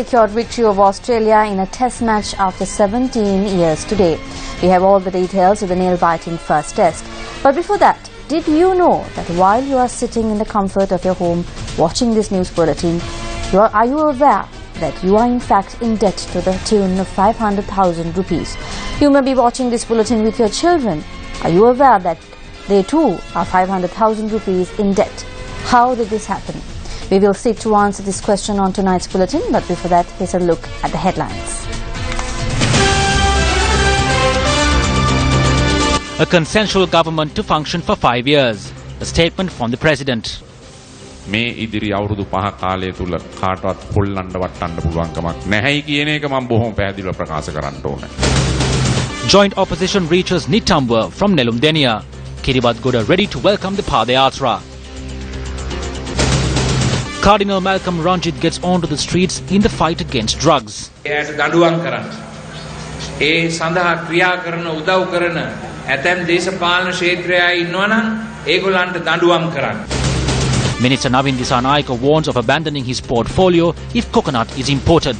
secured victory over Australia in a test match after 17 years today. We have all the details of the nail-biting first test. But before that, did you know that while you are sitting in the comfort of your home watching this news bulletin, are you aware that you are in fact in debt to the tune of 500,000 rupees? You may be watching this bulletin with your children. Are you aware that they too are 500,000 rupees in debt? How did this happen? We will seek to answer this question on tonight's bulletin, but before that, here's a look at the headlines. A consensual government to function for 5 years. A statement from the President. මේ ඉදිරි අවුරුදු 5 කාලය තුල කාටවත් පොල්ලන්න වටන්න පුළුවන් කමක් නැහැයි කියන එක මම බොහොම පැහැදිලිව ප්‍රකාශ කරන්න ඕනේ. Joint opposition reaches Nitambua from Nelumdenia. Kiribati ready to welcome the Padayatra. Cardinal Malcolm Ranjit gets onto the streets in the fight against drugs. එයාට දඬුවම් කරන්න. ඒ සඳහා ක්‍රියා කරන උදව් කරන ඇතැම් දේශපාලන ක්ෂේත්‍රයයි ඉන්නවනම් ඒගොල්ලන්ට දඬුවම් කරන්න. Minister Navin Dissanayake warns of abandoning his portfolio if coconut is imported.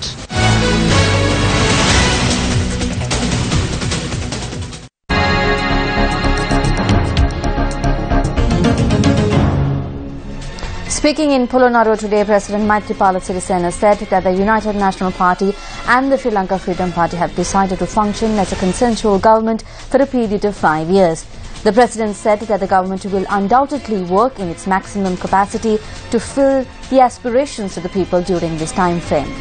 Speaking in Polonnaruwa today, President Maithripala Sirisena said that the United National Party and the Sri Lanka Freedom Party have decided to function as a consensual government for a period of 5 years. The President said that the government will undoubtedly work in its maximum capacity to fill the aspirations of the people during this time frame.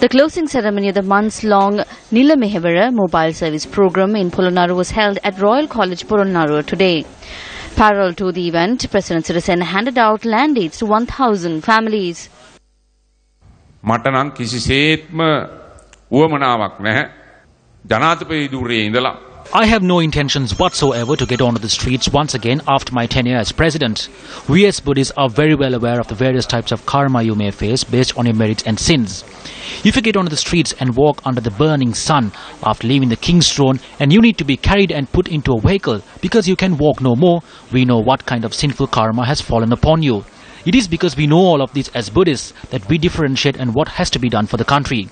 The closing ceremony of the months-long Nila Mehevara mobile service program in Polonnaruwa was held at Royal College Polonnaruwa today. Parallel to the event, President Sirisena handed out land aids to 1,000 families. මට නම් කිසිසේත්ම උවමනාවක් නැහැ. ජනාධිපති ධුරයේ ඉඳලා I have no intentions whatsoever to get onto the streets once again after my tenure as president. We as Buddhists are very well aware of the various types of karma you may face based on your merits and sins. If you get onto the streets and walk under the burning sun after leaving the king's throne and you need to be carried and put into a vehicle because you can walk no more, we know what kind of sinful karma has fallen upon you. It is because we know all of this as Buddhists that we differentiate and what has to be done for the country.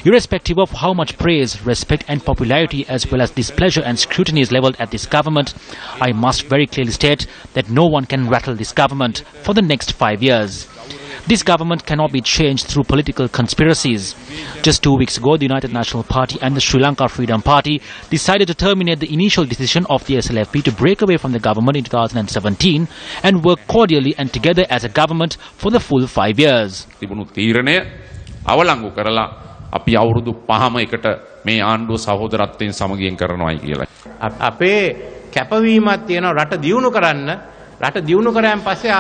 Irrespective of how much praise, respect and popularity as well as displeasure and scrutiny is levelled at this government, I must very clearly state that no one can rattle this government for the next 5 years. This government cannot be changed through political conspiracies. Just 2 weeks ago, the United National Party and the Sri Lanka Freedom Party decided to terminate the initial decision of the SLFP to break away from the government in 2017 and work cordially and together as a government for the full 5 years. තිබුණු තීරණය අවලංගු කරලා අපි අවුරුදු 5ම එකට මේ ආණ්ඩුව සහෝදරත්වයෙන් සමගියෙන් කරනවායි කියලා. අපේ කැපවීමක් තියෙනවා රට දියුණු කරන්න.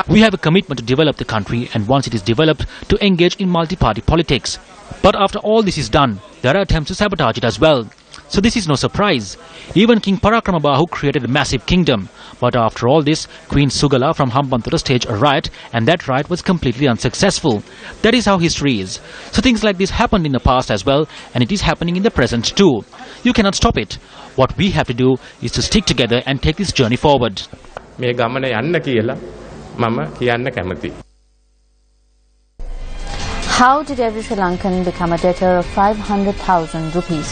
We have a commitment to develop the country and once it is developed to engage in multi-party politics. But after all this is done, there are attempts to sabotage it as well. So this is no surprise. Even King Parakramabāhu created a massive kingdom. But after all this, Queen Sugala from Hambantota staged a riot and that riot was completely unsuccessful. That is how history is. So things like this happened in the past as well and it is happening in the present too. You cannot stop it. What we have to do is to stick together and take this journey forward. මේ ගමන යන්න කියලා මම කියන්න කැමතියි. How did every Sri Lankan become a debtor of 500,000 rupees?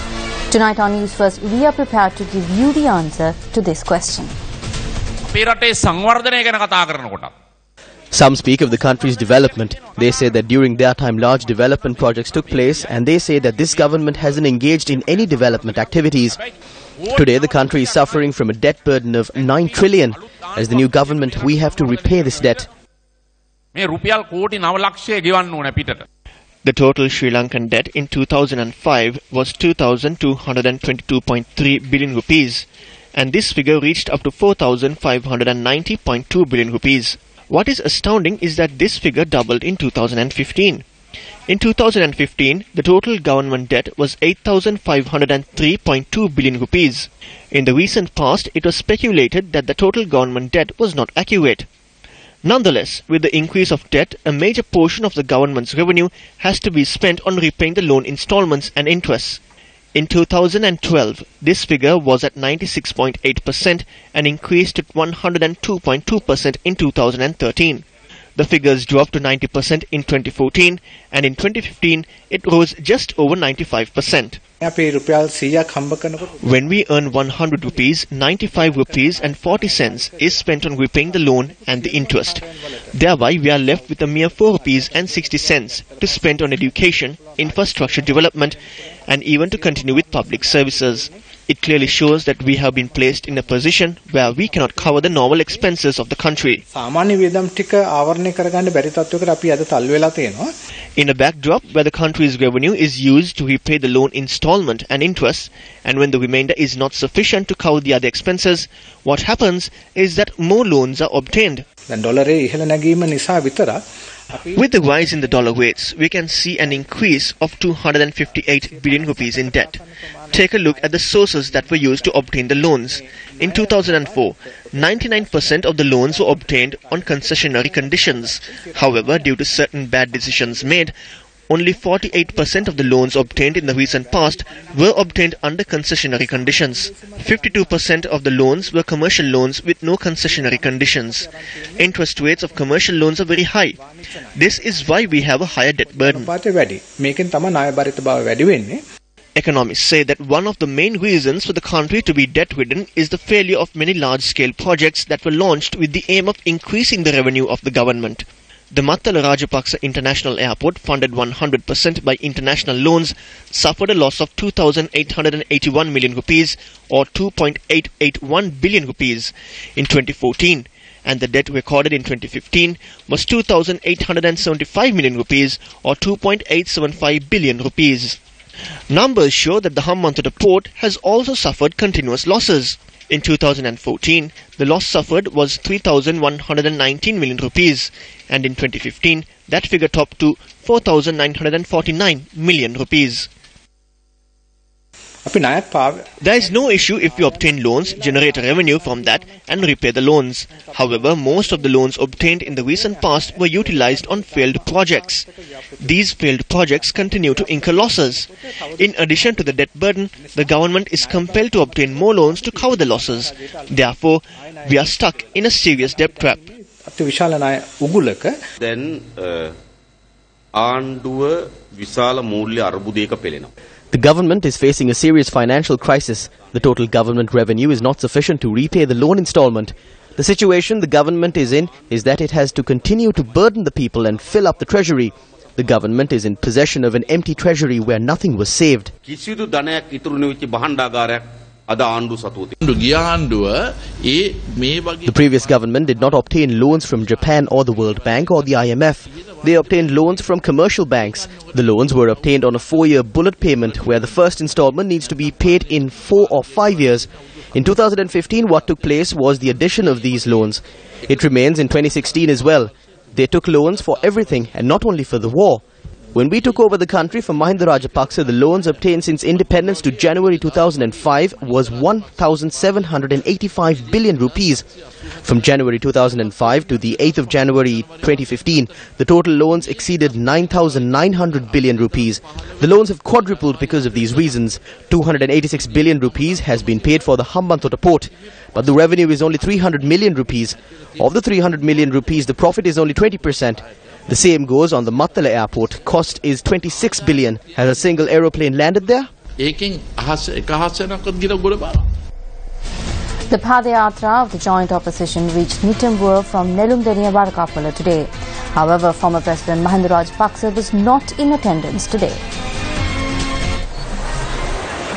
Tonight on Newsfirst, we are prepared to give you the answer to this question. අපේ රටේ සංවර්ධනය ගැන කතා කරනකොට Some speak of the country's development. They say that during their time large development projects took place and they say that this government hasn't engaged in any development activities. Today the country is suffering from a debt burden of 9 trillion. As the new government, we have to repay this debt. මේ රුපියල් කෝටි 9 ලක්ෂය ගෙවන්න ඕන පිටට. The total Sri Lankan debt in 2005 was 2,222.3 billion rupees and this figure reached up to 4,590.2 billion rupees. What is astounding is that this figure doubled in 2015. In 2015, the total government debt was 8,503.2 billion rupees. In the recent past, it was speculated that the total government debt was not accurate. Nonetheless, with the increase of debt, a major portion of the government's revenue has to be spent on repaying the loan installments and interests. In 2012, this figure was at 96.8% and increased to 102.2% in 2013. The figures dropped to 90% in 2014, and in 2015 it rose just over 95%. When we earn 100 rupees, 95 rupees and 40 cents is spent on repaying the loan and the interest. Thereby, we are left with a mere 4 rupees and 60 cents to spend on education, infrastructure development, and even to continue with public services. It clearly shows that we have been placed in a position where we cannot cover the normal expenses of the country. In a backdrop where the country's revenue is used to repay the loan installment and interest, and when the remainder is not sufficient to cover the other expenses, what happens is that more loans are obtained. With the rise in the dollar rates, we can see an increase of 258 billion rupees in debt. Take a look at the sources that were used to obtain the loans. In 2004, 99% of the loans were obtained on concessionary conditions. However, due to certain bad decisions made, only 48% of the loans obtained in the recent past were obtained under concessionary conditions. 52% of the loans were commercial loans with no concessionary conditions. Interest rates of commercial loans are very high. This is why we have a higher debt burden. Economists say that one of the main reasons for the country to be debt-ridden is the failure of many large-scale projects that were launched with the aim of increasing the revenue of the government. The Mattala Rajapaksa International Airport, funded 100% by international loans, suffered a loss of 2,881 million rupees or 2.881 billion rupees in 2014, and the debt recorded in 2015 was 2,875 million rupees or 2.875 billion rupees. Numbers show that the Hambantota port has also suffered continuous losses. In 2014, the loss suffered was 3,119 million rupees, and in 2015, that figure topped to 4,949 million rupees. There is no issue if we obtain loans, generate revenue from that and repay the loans. However, most of the loans obtained in the recent past were utilized on failed projects. These failed projects continue to incur losses. In addition to the debt burden, the government is compelled to obtain more loans to cover the losses. Therefore, we are stuck in a serious debt trap. The government is facing a serious financial crisis. The total government revenue is not sufficient to repay the loan installment. The situation the government is in is that it has to continue to burden the people and fill up the treasury. The government is in possession of an empty treasury where nothing was saved. The previous government did not obtain loans from Japan or the World Bank or the IMF. They obtained loans from commercial banks. The loans were obtained on a 4-year bullet payment where the first installment needs to be paid in 4 or 5 years. In 2015, what took place was the addition of these loans. It remains in 2016 as well. They took loans for everything and not only for the war. When we took over the country from Mahinda Rajapaksa, the loans obtained since independence to January 2005 was 1,785 billion rupees. From January 2005 to the 8th of January 2015, the total loans exceeded 9,900 billion rupees. The loans have quadrupled because of these reasons. 286 billion rupees has been paid for the Hambantota port, but the revenue is only 300 million rupees. Of the 300 million rupees, the profit is only 20%. The same goes on the Mattala airport. Cost is 26 billion. Has a single aeroplane landed there? The Padayatra of the joint opposition reached Nitambur from Nelumdeniya Varakapala today. However, former President Mahinda Rajapaksa was not in attendance today.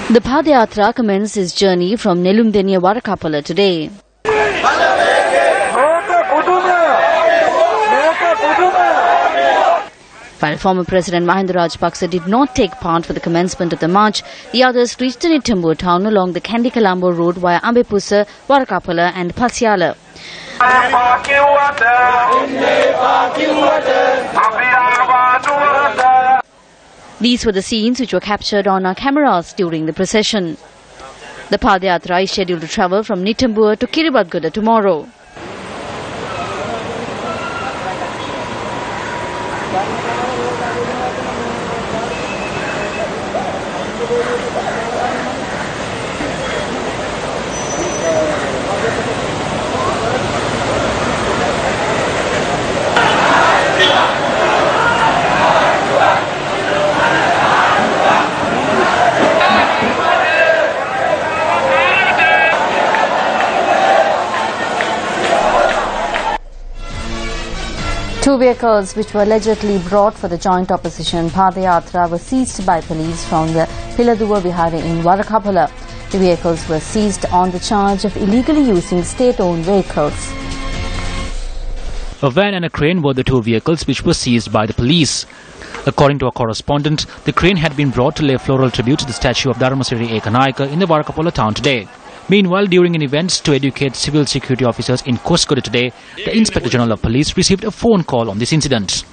The Padayatra commenced his journey from Nelumdeniya Varakapala today. While former President Mahinda Rajapaksa did not take part for the commencement of the march, the others reached the Nitambur town along the Kandy-Colombo road via Ambepusa, Varakapala and Pasiala. These were the scenes which were captured on our cameras during the procession. The Padayatra is scheduled to travel from Nitambur to Kiribati tomorrow. Two vehicles which were allegedly brought for the joint opposition Padayatra were seized by police from the Piladuwa Vihare in Varakapula. The vehicles were seized on the charge of illegally using state-owned vehicles. A van and a crane were the two vehicles which were seized by the police. According to a correspondent, the crane had been brought to lay floral tribute to the statue of Dharmasiri Ekanaika in the Varakapula town today. Meanwhile, during an event to educate civil security officers in Koskoda today, the Inspector General of Police received a phone call on this incident.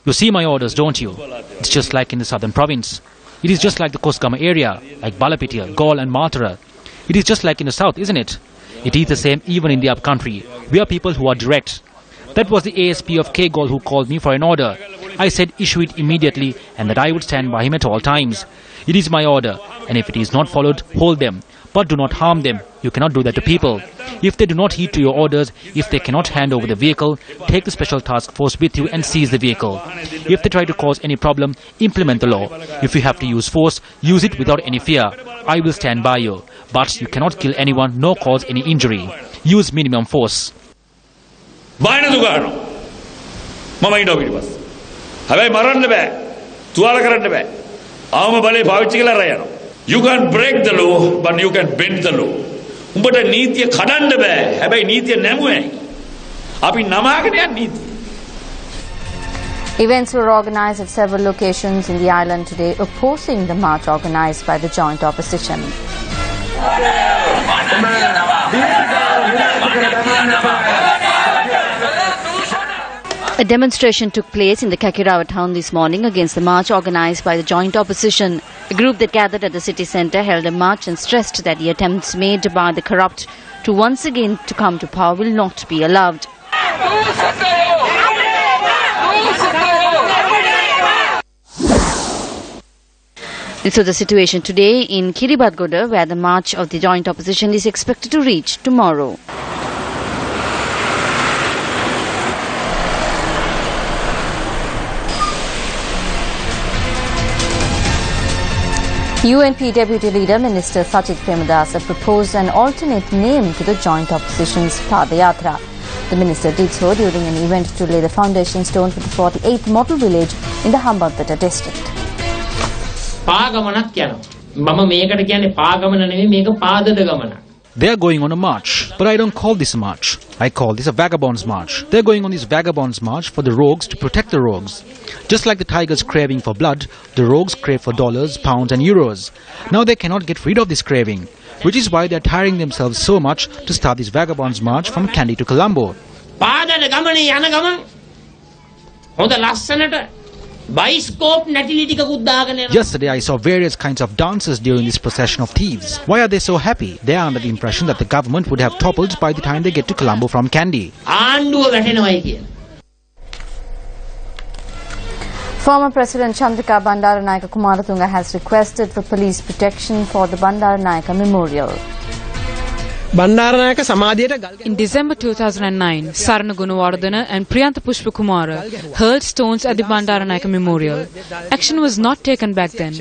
You see my orders, don't you? It's just like in the southern province. It is just like the Kosgama area, like Balapitia, Gaul and Matara. It is just like in the south, isn't it? It is the same even in the upcountry. We are people who are direct. That was the ASP of K Gaul who called me for an order. I said issue it immediately and that I would stand by him at all times. It is my order, and if it is not followed, hold them. But do not harm them. You cannot do that to people. If they do not heed to your orders, if they cannot hand over the vehicle, take the special task force with you and seize the vehicle. If they try to cause any problem, implement the law. If you have to use force, use it without any fear. I will stand by you. But you cannot kill anyone nor cause any injury. Use minimum force. You can break the law, but you can bend the law. උඹට නීතිය කඩන්න බෑ. හැබැයි නීතිය නැමුවේ. අපි නමාගෙන යන නීතිය. Events were organized at several locations in the island today, opposing the march organized by the joint opposition. A demonstration took place in the Kakirawa town this morning against the march organized by the joint opposition. A group that gathered at the city centre held a march and stressed that the attempts made by the corrupt to once again to come to power will not be allowed. This was the situation today in Kiribati, where the march of the joint opposition is expected to reach tomorrow. UNP Deputy Leader Minister Sachit Premadasa proposed an alternate name to the joint opposition's Padayatra. The minister did so during an event to lay the foundation stone for the 48th model village in the Hambantota district. They are going on a march, but I don't call this a march. I call this a vagabond's march. They are going on this vagabond's march for the rogues to protect the rogues. Just like the tigers craving for blood, the rogues crave for dollars, pounds and euros. Now they cannot get rid of this craving, which is why they are tiring themselves so much to start this vagabond's march from Kandy to Colombo. Yesterday I saw various kinds of dances during this procession of thieves. Why are they so happy? They are under the impression that the government would have toppled by the time they get to Colombo from Kandy. Former President Chandrika Bandaranayake Kumaratunga has requested for police protection for the Bandaranayake Memorial. In December 2009, Sarana Gunawardana and Priyantha Pushpakumara hurled stones at the Bandaranayake Memorial. Action was not taken back then.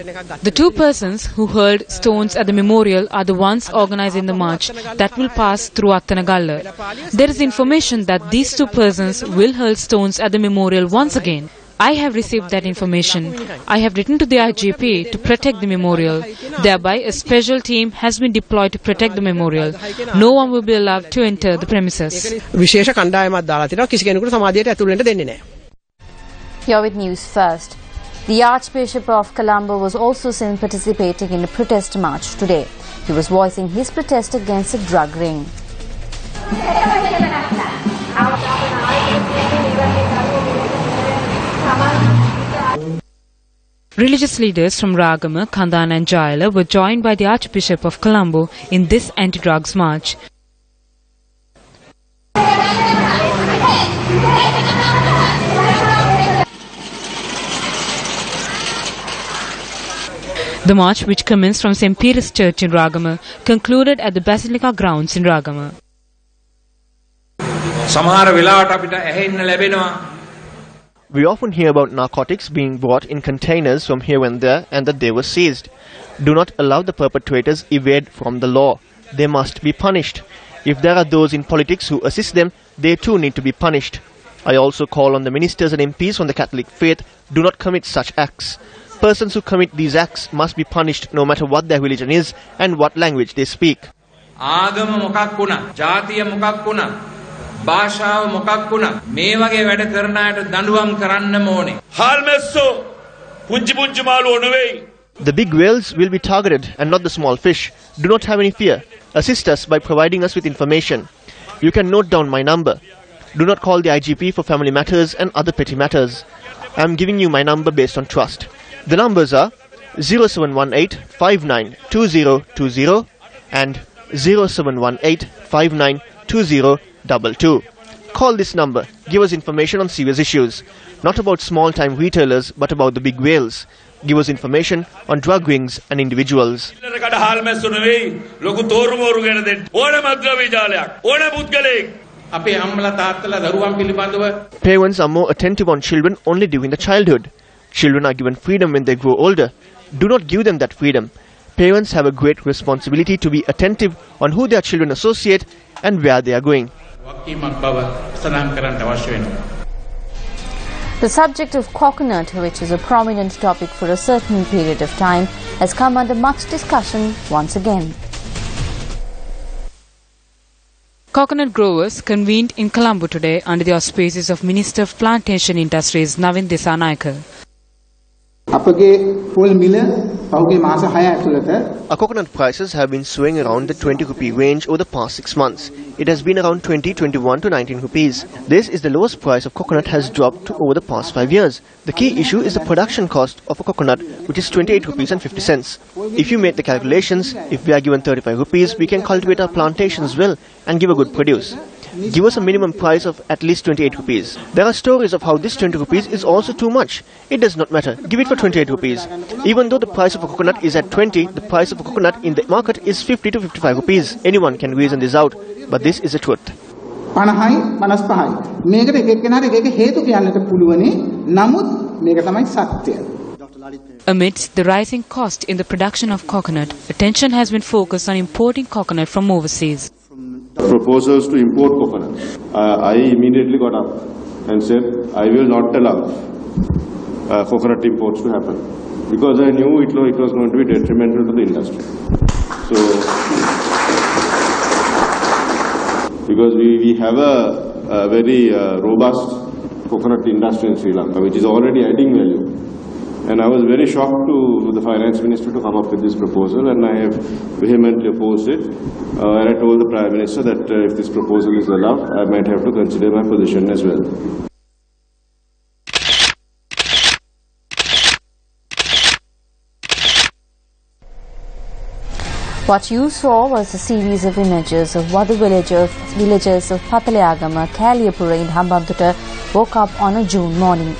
The two persons who hurled stones at the memorial are the ones organizing the march that will pass through Attanagalla. There is information that these two persons will hurl stones at the memorial once again. I have received that information. I have written to the IGP to protect the memorial. Thereby, a special team has been deployed to protect the memorial. No one will be allowed to enter the premises. Here with News First. The Archbishop of Colombo was also seen participating in a protest march today. He was voicing his protest against the drug ring. Religious leaders from Ragama, Kandana and Jayala were joined by the Archbishop of Colombo in this anti-drugs march. The march, which commenced from St. Peter's Church in Ragama, concluded at the Basilica grounds in Ragama. We often hear about narcotics being brought in containers from here and there and that they were seized. Do not allow the perpetrators evade from the law. They must be punished. If there are those in politics who assist them, they too need to be punished. I also call on the ministers and MPs from the Catholic faith, do not commit such acts. Persons who commit these acts must be punished no matter what their religion is and what language they speak. ආගම මොකක් වුණා, ජාතිය මොකක් වුණා, භාෂාව මොකක් වුණා, මේ වගේ වැඩ කරන අයට දඬුවම් කරන්නම ඕනේ. හාල්මැස්සෝ පුංචි පුංචි මාළුවෝ නෙවෙයි. The big whales will be targeted and not the small fish. Do not have any fear. Assist us by providing us with information. You can note down my number. Do not call the IGP for family matters and other petty matters. I am giving you my number based on trust. The numbers are 0718 592020 and 0718 592022. Call this number. Give us information on serious issues. Not about small-time retailers, but about the big whales. Give us information on drug rings and individuals. Parents are more attentive on children only during the childhood. Children are given freedom when they grow older. Do not give them that freedom. Parents have a great responsibility to be attentive on who their children associate and where they are going. The subject of coconut, which is a prominent topic for a certain period of time, has come under much discussion once again. Coconut growers convened in Colombo today under the auspices of Minister of Plantation Industries Navin Dissanayake. Our coconut prices have been swaying around the 20 rupee range over the past 6 months. It has been around 20, 21 to 19 rupees. This is the lowest price of coconut has dropped over the past 5 years. The key issue is the production cost of a coconut, which is 28 rupees and 50 cents. If you make the calculations, if we are given 35 rupees, we can cultivate our plantations well and give a good produce. Give us a minimum price of at least 28 rupees. There are stories of how this 20 rupees is also too much. It does not matter. Give it for 28 rupees. Even though the price of a coconut is at 20, the price of a coconut in the market is 50 to 55 rupees. Anyone can reason this out, but this is the truth. Amidst the rising cost in the production of coconut, attention has been focused on importing coconut from overseas. Proposals to import coconut. I immediately got up and said, I will not allow coconut imports to happen, because I knew it was going to be detrimental to the industry. So, because we have a very robust coconut industry in Sri Lanka, which is already adding value. And I was very shocked to the finance minister to come up with this proposal, and I have vehemently opposed it. And I told the Prime Minister that if this proposal is allowed, I might have to consider my position as well. What you saw was a series of images of what the villagers of Pataleagama, Kaliapura in Hambantota woke up on a June morning.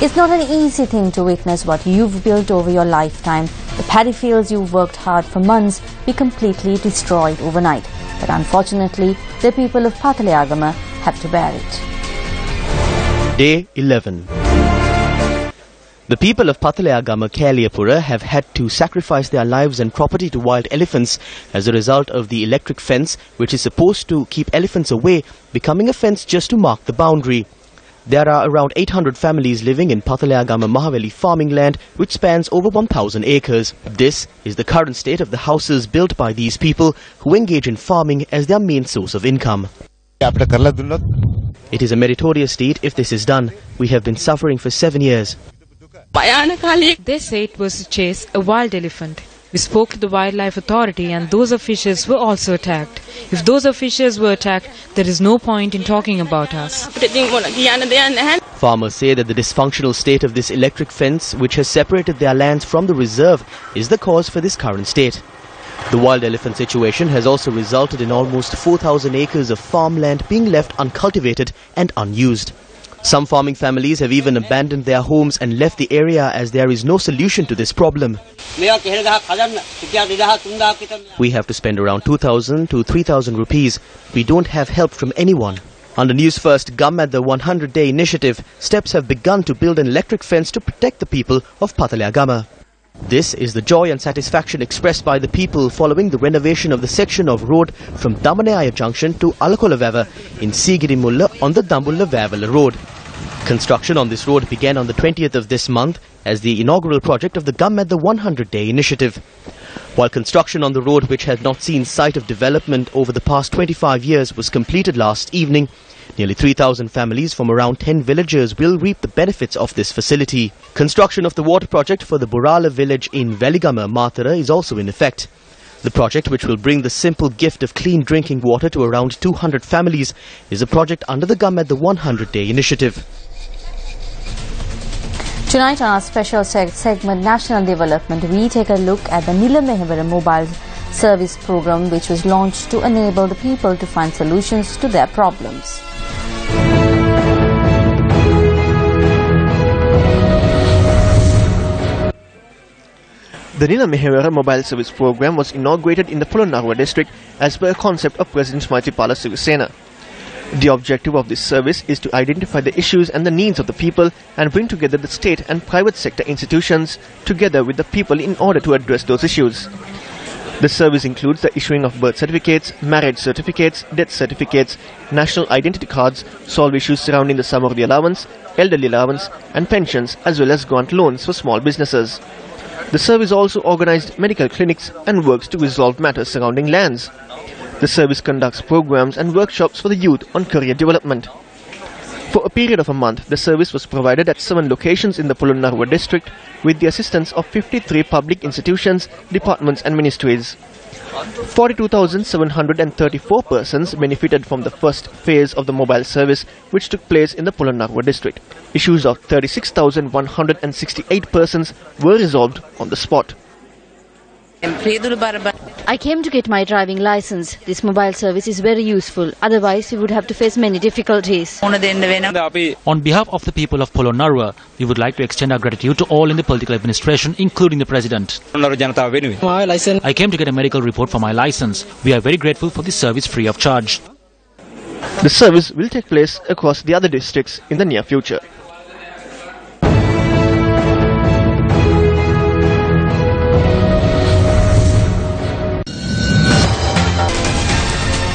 It's not an easy thing to witness what you've built over your lifetime. The paddy fields you've worked hard for months be completely destroyed overnight. But unfortunately, the people of Pataleagama have to bear it. Day 11. The people of Pataleagama, Kaliapura have had to sacrifice their lives and property to wild elephants as a result of the electric fence, which is supposed to keep elephants away, becoming a fence just to mark the boundary. There are around 800 families living in Pataleagama Mahaveli farming land, which spans over 1,000 acres. This is the current state of the houses built by these people who engage in farming as their main source of income. It is a meritorious deed if this is done. We have been suffering for 7 years. They say it was to chase a wild elephant. We spoke to the Wildlife Authority and those officials were also attacked. If those officials were attacked, there is no point in talking about us. Farmers say that the dysfunctional state of this electric fence, which has separated their lands from the reserve, is the cause for this current state. The wild elephant situation has also resulted in almost 4,000 acres of farmland being left uncultivated and unused. Some farming families have even abandoned their homes and left the area as there is no solution to this problem. We have to spend around 2,000 to 3,000 rupees. We don't have help from anyone. Under News First Gum at the 100-day initiative, steps have begun to build an electric fence to protect the people of Patalaya Gama. This is the joy and satisfaction expressed by the people following the renovation of the section of road from Damanaya Junction to Alakolavava in Sigirimulla on the Dambulla-Vavala road. Construction on this road began on the 20th of this month as the inaugural project of the Gum at the 100-day initiative. While construction on the road, which had not seen sight of development over the past 25 years, was completed last evening, nearly 3,000 families from around 10 villages will reap the benefits of this facility. Construction of the water project for the Burala village in Veligama, Matara is also in effect. The project, which will bring the simple gift of clean drinking water to around 200 families, is a project under the Gum at the 100-day initiative. Tonight on our special segment National Development, we take a look at the Nila Mehevara mobile service program, which was launched to enable the people to find solutions to their problems. The Nila Mehevara mobile service program was inaugurated in the Polonnaruwa district as per a concept of President Maithripala Sirisena. The objective of this service is to identify the issues and the needs of the people and bring together the state and private sector institutions together with the people in order to address those issues. The service includes the issuing of birth certificates, marriage certificates, death certificates, national identity cards, solve issues surrounding the sum of the allowance, elderly allowance and pensions, as well as grant loans for small businesses. The service also organized medical clinics and works to resolve matters surrounding lands. The service conducts programs and workshops for the youth on career development. For a period of a month, the service was provided at 7 locations in the Polonnaruwa district with the assistance of 53 public institutions, departments and ministries. 42,734 persons benefited from the first phase of the mobile service, which took place in the Polonnaruwa district. Issues of 36,168 persons were resolved on the spot. I came to get my driving license. This mobile service is very useful. Otherwise, we would have to face many difficulties. On behalf of the people of Polonnaruwa, we would like to extend our gratitude to all in the political administration, including the President. I came to get a medical report for my license. We are very grateful for this service free of charge. The service will take place across the other districts in the near future.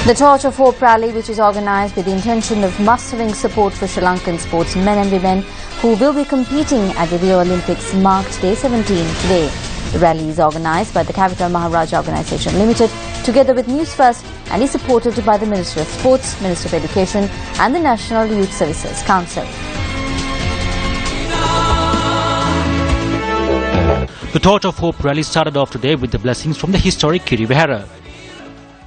The Torch of Hope rally, which is organized with the intention of mustering support for Sri Lankan sportsmen and women who will be competing at the Rio Olympics, marked Day 17 today. The rally is organized by the Capital Maharaja Organisation Limited together with News First and is supported by the Ministry of Sports, Ministry of Education and the National Youth Services Council. The Torch of Hope rally started off today with the blessings from the historic Kiri Vihara.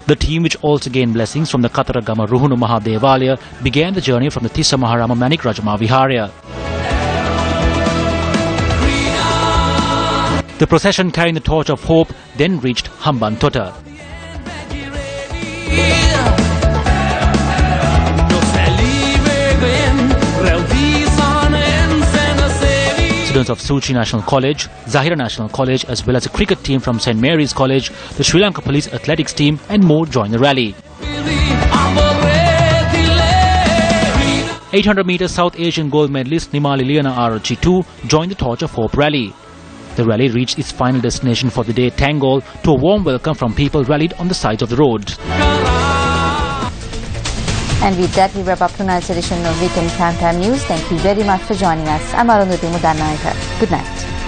The team, which also gained blessings from the Kataragama Ruhunu Mahadevalaya, began the journey from the Tissa Maharama Manik Rajama Viharya. The procession carrying the Torch of Hope then reached Hambantota. Students of Suchi National College, Zahira National College, as well as a cricket team from St. Mary's College, the Sri Lanka Police Athletics team and more joined the rally. 800 meter South Asian gold medalist Nimali Liana RG2 joined the Torch of Hope rally. The rally reached its final destination for the day, Tangol, to a warm welcome from people rallied on the sides of the road. And with that, we wrap up tonight's edition of Weekend Primetime News. Thank you very much for joining us. I'm Arundhati Mudannaika. Good night.